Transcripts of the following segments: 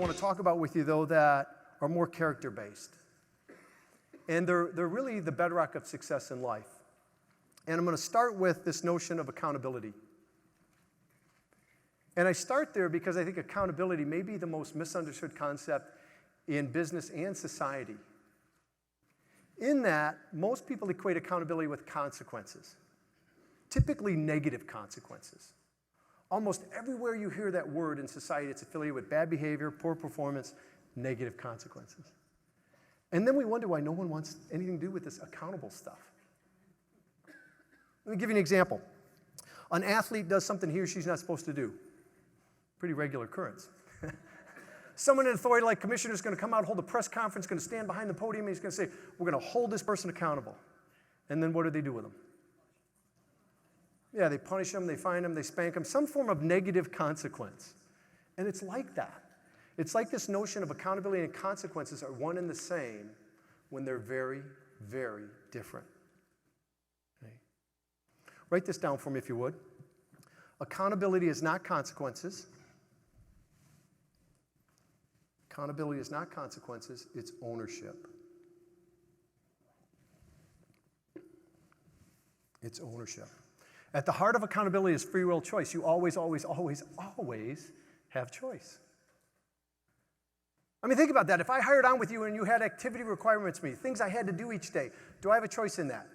want to talk about with you, though, that are more character-based. And they're really the bedrock of success in life. And I'm going to start with this notion of accountability. And I start there because I think accountability may be the most misunderstood concept in business and society. In that, most people equate accountability with consequences, typically negative consequences. Almost everywhere you hear that word in society, it's affiliated with bad behavior, poor performance, negative consequences. And then we wonder why no one wants anything to do with this accountable stuff. Let me give you an example. An athlete does something he or she's not supposed to do. Pretty regular occurrence. Someone in authority like commissioner is going to come out, hold a press conference, going to stand behind the podium, and he's going to say, we're going to hold this person accountable. And then what do they do with them? Yeah, they punish them, they fine them, they spank them, some form of negative consequence. And it's like that. It's like this notion of accountability and consequences are one and the same when they're very, very different. Okay. Write this down for me if you would. Accountability is not consequences. Accountability is not consequences, it's ownership. It's ownership. At the heart of accountability is free will choice. You always, always, always, always have choice. I mean, think about that. If I hired on with you and you had activity requirements for me, things I had to do each day, do I have a choice in that?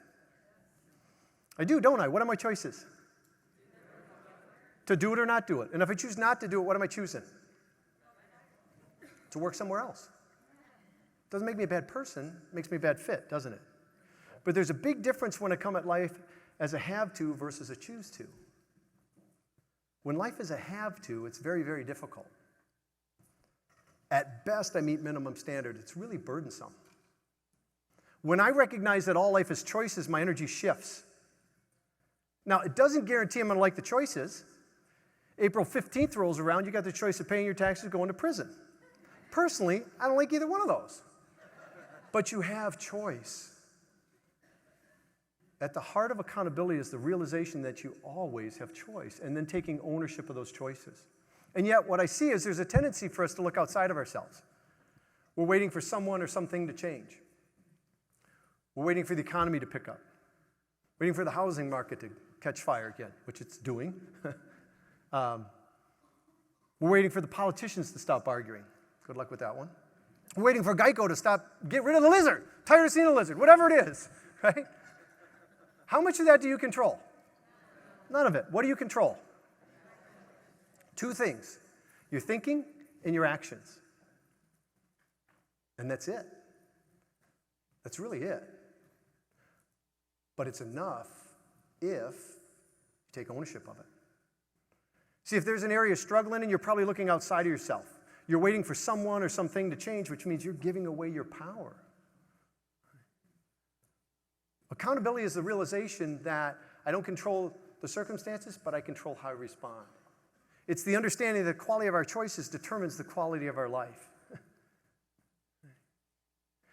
I do, don't I? What are my choices? To do it or not do it. And if I choose not to do it, what am I choosing? To work somewhere else. Doesn't make me a bad person, makes me a bad fit, doesn't it? But there's a big difference when I come at life as a have to versus a choose to. When life is a have to, it's very, very difficult. At best, I meet minimum standard. It's really burdensome. When I recognize that all life is choices, my energy shifts. Now, it doesn't guarantee I'm going to like the choices. April 15th rolls around, you got the choice of paying your taxes or going to prison. Personally, I don't like either one of those. But you have choice. At the heart of accountability is the realization that you always have choice, and then taking ownership of those choices. And yet, what I see is there's a tendency for us to look outside of ourselves. We're waiting for someone or something to change. We're waiting for the economy to pick up. Waiting for the housing market to catch fire again, which it's doing. We're waiting for the politicians to stop arguing. Good luck with that one. We're waiting for Geico to stop, get rid of the lizard. Tired of seeing a lizard, whatever it is, right? How much of that do you control? None of it. What do you control? Two things. Your thinking and your actions. And that's it. That's really it. But it's enough if you take ownership of it. See, if there's an area struggling and you're probably looking outside of yourself, you're waiting for someone or something to change, which means you're giving away your power. Accountability is the realization that I don't control the circumstances, but I control how I respond. It's the understanding that the quality of our choices determines the quality of our life.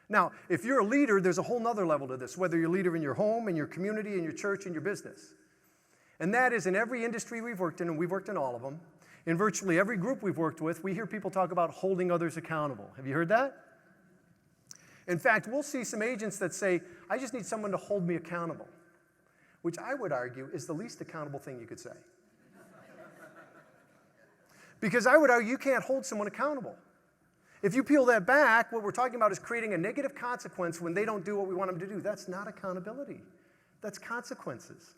Now, if you're a leader, there's a whole nother level to this, whether you're a leader in your home, in your community, in your church, in your business. And that is in every industry we've worked in, and we've worked in all of them, in virtually every group we've worked with, we hear people talk about holding others accountable. Have you heard that? In fact, we'll see some agents that say, I just need someone to hold me accountable, which I would argue is the least accountable thing you could say. Because I would argue you can't hold someone accountable. If you peel that back, what we're talking about is creating a negative consequence when they don't do what we want them to do. That's not accountability. That's consequences.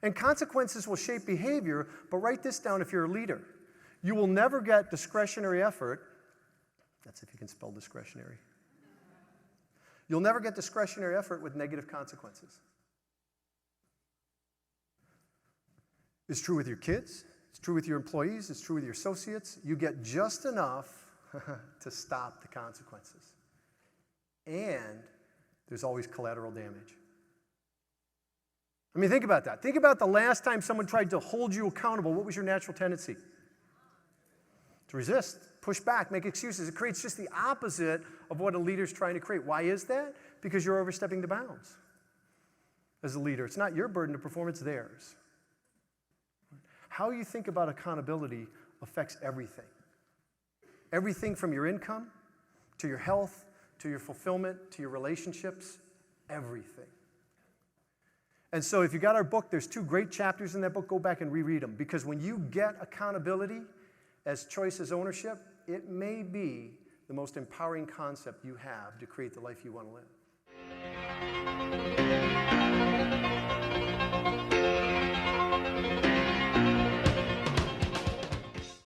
And consequences will shape behavior, but write this down if you're a leader. You will never get discretionary effort. That's if you can spell discretionary. You'll never get discretionary effort with negative consequences. It's true with your kids. It's true with your employees. It's true with your associates. You get just enough to stop the consequences. And there's always collateral damage. I mean, think about that. Think about the last time someone tried to hold you accountable. What was your natural tendency? To resist, push back, make excuses. It creates just the opposite of what a leader's trying to create. Why is that? Because you're overstepping the bounds. As a leader, it's not your burden to perform, it's theirs. How you think about accountability affects everything. Everything from your income to your health to your fulfillment to your relationships, everything. And so if you got our book, there's 2 great chapters in that book. Go back and reread them, because when you get accountability as choice as ownership, it may be the most empowering concept you have to create the life you want to live.